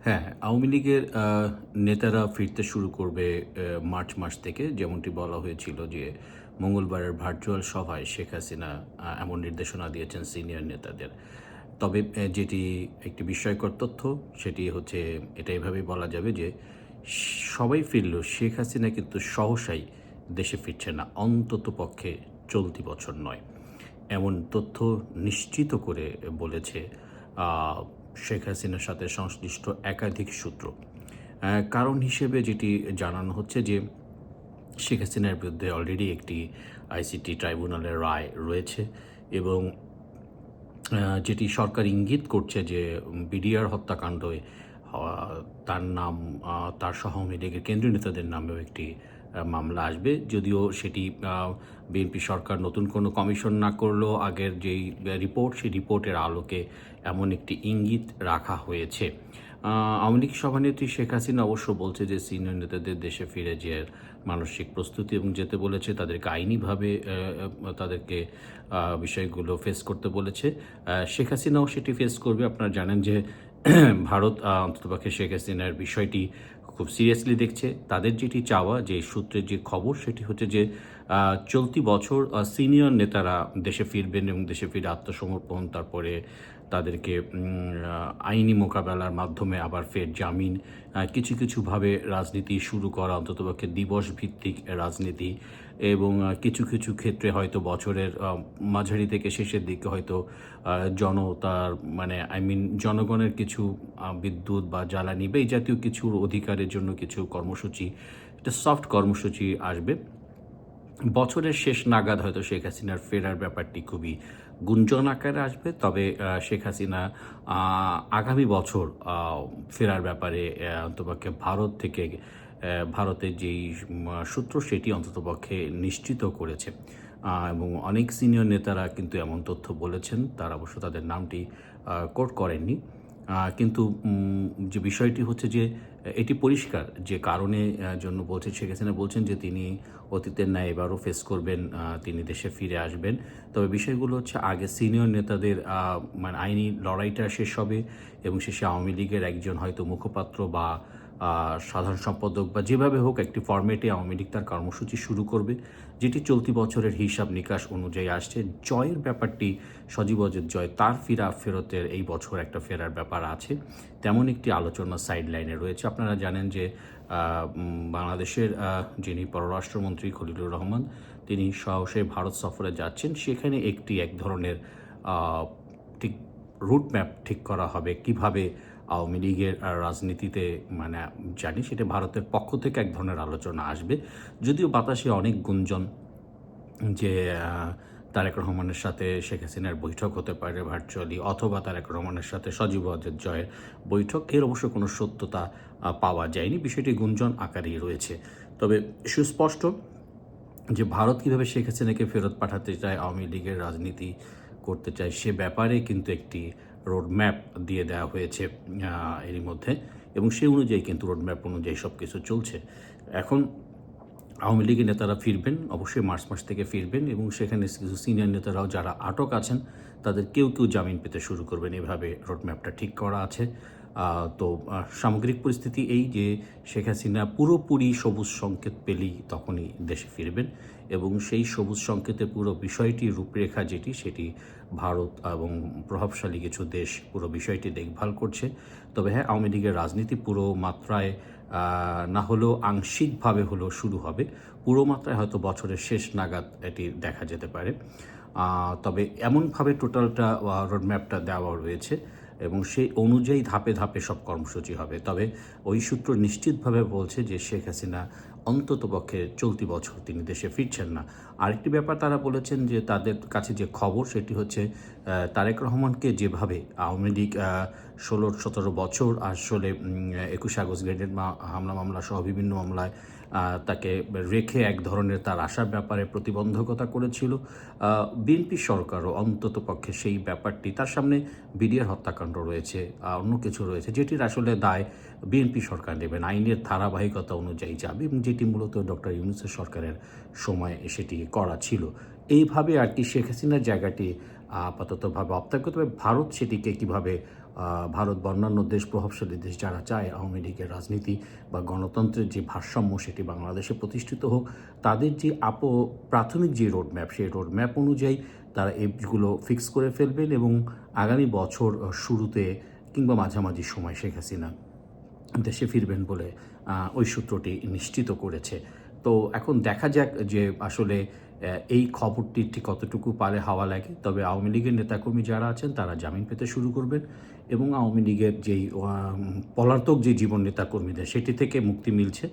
হ্যাঁ, আওয়ামী লীগের নেতারা ফিরতে শুরু করবে মার্চ মাস থেকে। যেমনটি বলা হয়েছিল যে, মঙ্গলবারের ভার্চুয়াল সভায় শেখ হাসিনা এমন নির্দেশনা দিয়েছেন সিনিয়র নেতাদের। তবে যেটি একটি বিস্ময়কর তথ্য, সেটি হচ্ছে এটা এভাবেই বলা যাবে যে, সবাই ফিরলেও শেখ হাসিনা কিন্তু সহসাই দেশে ফিরছে না। অন্ততপক্ষে চলতি বছর নয়। এমন তথ্য নিশ্চিত করে বলেছে আ শেখ হাসিনার সাথে সংশ্লিষ্ট একাধিক সূত্র। কারণ হিসেবে যেটি জানানো হচ্ছে যে, শেখ হাসিনার বিরুদ্ধে অলরেডি একটি আইসিটি ট্রাইব্যুনালের রায় রয়েছে এবং যেটি সরকার ইঙ্গিত করছে যে বিডিআর হত্যাকাণ্ডে তার নাম তার আওয়ামী লীগের কেন্দ্রীয় নেতাদের নামেও একটি মামলা আসবে। যদিও সেটি বিএনপি সরকার নতুন কোনো কমিশন না করলেও আগের যেই রিপোর্ট, সেই রিপোর্টের আলোকে এমন একটি ইঙ্গিত রাখা হয়েছে। আওয়ামী লীগ সভানেত্রী শেখ হাসিনা অবশ্য বলছে যে সিনিয়র নেতাদের দেশে ফিরে যে মানসিক প্রস্তুতি এবং যেতে বলেছে তাদেরকে আইনিভাবে তাদেরকে বিষয়গুলো ফেস করতে বলেছে। শেখ হাসিনাও সেটি ফেস করবে। আপনারা জানেন যে ভারত অন্ততপক্ষে শেখ হাসিনার বিষয়টি খুব সিরিয়াসলি দেখছে। তাদের যেটি চাওয়া, যে সূত্রের যে খবর, সেটি হচ্ছে যে চলতি বছর সিনিয়র নেতারা দেশে ফিরবেন এবং দেশে ফিরে আত্মসমর্পণ, তারপরে তাদেরকে আইনি মোকাবেলার মাধ্যমে আবার ফের জামিন, কিছুভাবে রাজনীতি শুরু করা, অন্ততপক্ষে দিবসভিত্তিক রাজনীতি এবং কিছু ক্ষেত্রে হয়তো বছরের মাঝারি থেকে শেষের দিকে হয়তো জনতার জনগণের কিছু বিদ্যুৎ বা জ্বালানি বা এই জাতীয় কিছুর অধিকারের জন্য কিছু কর্মসূচি, একটা সফট কর্মসূচি আসবে। বছরের শেষ নাগাদ হয়তো শেখ হাসিনার ফেরার ব্যাপারটি খুবই গুঞ্জন আকারে আসবে। তবে শেখ হাসিনা আগামী বছর ফেরার ব্যাপারে অন্ততপক্ষে ভারত থেকে ভারতের যেই সূত্র, সেটি অন্ততপক্ষে নিশ্চিত করেছে। এবং অনেক সিনিয়র নেতারা কিন্তু এমন তথ্য বলেছেন। তারা অবশ্য তাদের নামটি কোট করেননি। কিন্তু যে বিষয়টি হচ্ছে যে, এটি পরিষ্কার যে কারণে জন্য বলছেন, শেখ হাসিনা বলছেন যে তিনি অতীতের ন্যায় এবারও ফেস করবেন, তিনি দেশে ফিরে আসবেন। তবে বিষয়গুলো হচ্ছে আগে সিনিয়র নেতাদের আইনি লড়াইটা শেষ হবে এবং শেষে আওয়ামী লীগের একজন হয়তো মুখপাত্র বা সাধারণ সম্পাদক বা যেভাবে হোক একটি ফরম্যাটে আওয়ামী লীগ তার কর্মসূচি শুরু করবে, যেটি চলতি বছরের হিসাব নিকাশ অনুযায়ী আসছে। জয়ের ব্যাপারটি, সজীব অজের জয়, তার ফেরতের এই বছর একটা ফেরার ব্যাপার আছে, তেমন একটি আলোচনা সাইড লাইনে রয়েছে। আপনারা জানেন যে বাংলাদেশের যিনি পররাষ্ট্রমন্ত্রী খলিলুর রহমান, তিনি সরাসরি ভারত সফরে যাচ্ছেন। সেখানে এক ধরনের ঠিক রুট ম্যাপ ঠিক করা হবে, কিভাবে আওয়ামী লীগের রাজনীতিতে জানি সেটা ভারতের পক্ষ থেকে এক ধরনের আলোচনা আসবে। যদিও বাতাসে অনেক গুঞ্জন যে তারেক রহমানের সাথে শেখ হাসিনার বৈঠক হতে পারে ভার্চুয়ালি, অথবা তারেক রহমানের সাথে সজীব ওয়াজেদ জয়ের বৈঠক, এর অবশ্য কোনো সত্যতা পাওয়া যায়নি। বিষয়টি গুঞ্জন আকারেই রয়েছে। তবে সুস্পষ্ট যে ভারত কীভাবে শেখ হাসিনাকে ফেরত পাঠাতে চায়, আওয়ামী লীগের রাজনীতি করতে চায়, সে ব্যাপারে কিন্তু একটি রোডম্যাপ দিয়ে দেওয়া হয়েছে এরই মধ্যে, এবং সেই অনুযায়ী কিন্তু রোডম্যাপ অনুযায়ী সব কিছু চলছে। এখন আওয়ামী লীগের নেতারা ফিরবেন, অবশ্যই মার্চ মাস থেকে ফিরবেন এবং সেখানে কিছু সিনিয়র নেতারাও যারা আটক আছেন, তাদের কেউ জামিন পেতে শুরু করবেন। এভাবে রোডম্যাপটা ঠিক করা আছে। তো সামগ্রিক পরিস্থিতি এই যে, শেখ হাসিনা পুরোপুরি সবুজ সংকেত পেলেই তখনই দেশে ফিরবেন এবং সেই সবুজ সংকেতের পুরো বিষয়টি রূপরেখা যেটি, সেটি ভারত এবং প্রভাবশালী কিছু দেশ পুরো বিষয়টি দেখভাল করছে। তবে হ্যাঁ, আওয়ামী লীগের রাজনীতি পুরো মাত্রায় না হলেও আংশিকভাবে হলেও শুরু হবে। পুরো মাত্রায় হয়তো বছরের শেষ নাগাদ এটি দেখা যেতে পারে। তবে এমনভাবে টোটালটা রোডম্যাপটা দেওয়া রয়েছে এবং সেই অনুযায়ী ধাপে সব কর্মসূচি হবে। তবে ওই সূত্র নিশ্চিতভাবে বলছে যে শেখ হাসিনা অন্ততপক্ষে চলতি বছর তিনি দেশে ফিরছেন না। আরেকটি ব্যাপার তারা বলেছেন যে, তাদের কাছে যে খবর, সেটি হচ্ছে তারেক রহমানকে যেভাবে আওয়ামী লীগ ১৬-১৭ বছর আসলে ২১ আগস্ট গ্রেনেড হামলা মামলা সহ বিভিন্ন মামলায় তাকে রেখে এক ধরনের তার আসার ব্যাপারে প্রতিবন্ধকতা করেছিল, বিএনপি সরকারও অন্ততপক্ষে সেই ব্যাপারটি, তার সামনে বিডিআর হত্যাকাণ্ড রয়েছে, অন্য কিছু রয়েছে, যেটির আসলে দায় বিএনপি সরকার নেবেন, আইনের ধারাবাহিকতা অনুযায়ী যাবে এবং যেটি মূলত ডক্টর ইউনূসের সরকারের সময় সেটি করা ছিল। এইভাবে আর কি শেখ হাসিনার জায়গাটি আপাততভাবে অপ্রাপ্য। তবে ভারত সেটিকে কীভাবে ভারত বা অন্যান্য দেশ, প্রভাবশালী দেশ যারা চায় আওয়ামী লীগের রাজনীতি বা গণতন্ত্রের যে ভারসাম্য সেটি বাংলাদেশে প্রতিষ্ঠিত হোক, তাদের যে প্রাথমিক যে রোডম্যাপ, সেই রোডম্যাপ অনুযায়ী তারা এগুলো ফিক্স করে ফেলবেন এবং আগামী বছর শুরুতে কিংবা মাঝামাঝি সময় শেখ হাসিনা দেশে ফিরবেন বলে ওই সূত্রটি নিশ্চিত করেছে। তো এখন দেখা যাক যে আসলে এই খবরটি ঠিক কতটুকু পালে হাওয়া লাগে। তবে আওয়ামী লীগের নেতাকর্মী যারা আছেন তারা জামিন পেতে শুরু করবেন এবং আওয়ামী লীগের যেই পলাতক যে জীবন নেতাকর্মীদের সেটি থেকে মুক্তি মিলছে,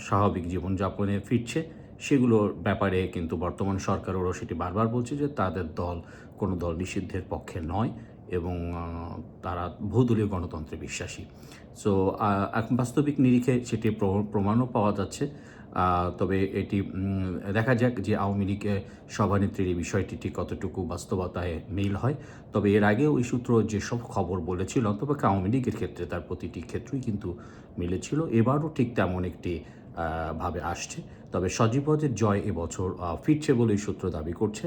স্বাভাবিক জীবনযাপনে ফিরছে, সেগুলোর ব্যাপারে কিন্তু বর্তমান সরকারেরও সেটি বারবার বলছে যে তাদের দল কোনো দল নিষিদ্ধের পক্ষে নয় এবং তারা বহুদলীয় গণতন্ত্রে বিশ্বাসী। সো বাস্তবিক নিরিখে সেটি প্রমাণও পাওয়া যাচ্ছে। তবে এটি দেখা যাক যে আওয়ামী লীগের সভানেত্রীর এই বিষয়টি ঠিক কতটুকু বাস্তবতায় মিল হয়। তবে এর আগেও ওই সূত্র যেসব খবর বলেছিল অন্তপক্ষে আওয়ামী লীগের ক্ষেত্রে তার প্রতিটি ক্ষেত্রেই কিন্তু মিলেছিল। এবারও ঠিক তেমন একটি ভাবে আসছে। তবে সজীবদের জয় এবছর ফিরছে বলে এই সূত্র দাবি করছে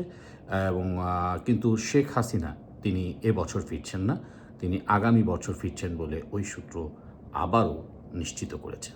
এবং কিন্তু শেখ হাসিনা তিনি এবছর ফিরছেন না, তিনি আগামী বছর ফিরছেন বলে ওই সূত্র আবারও নিশ্চিত করেছে।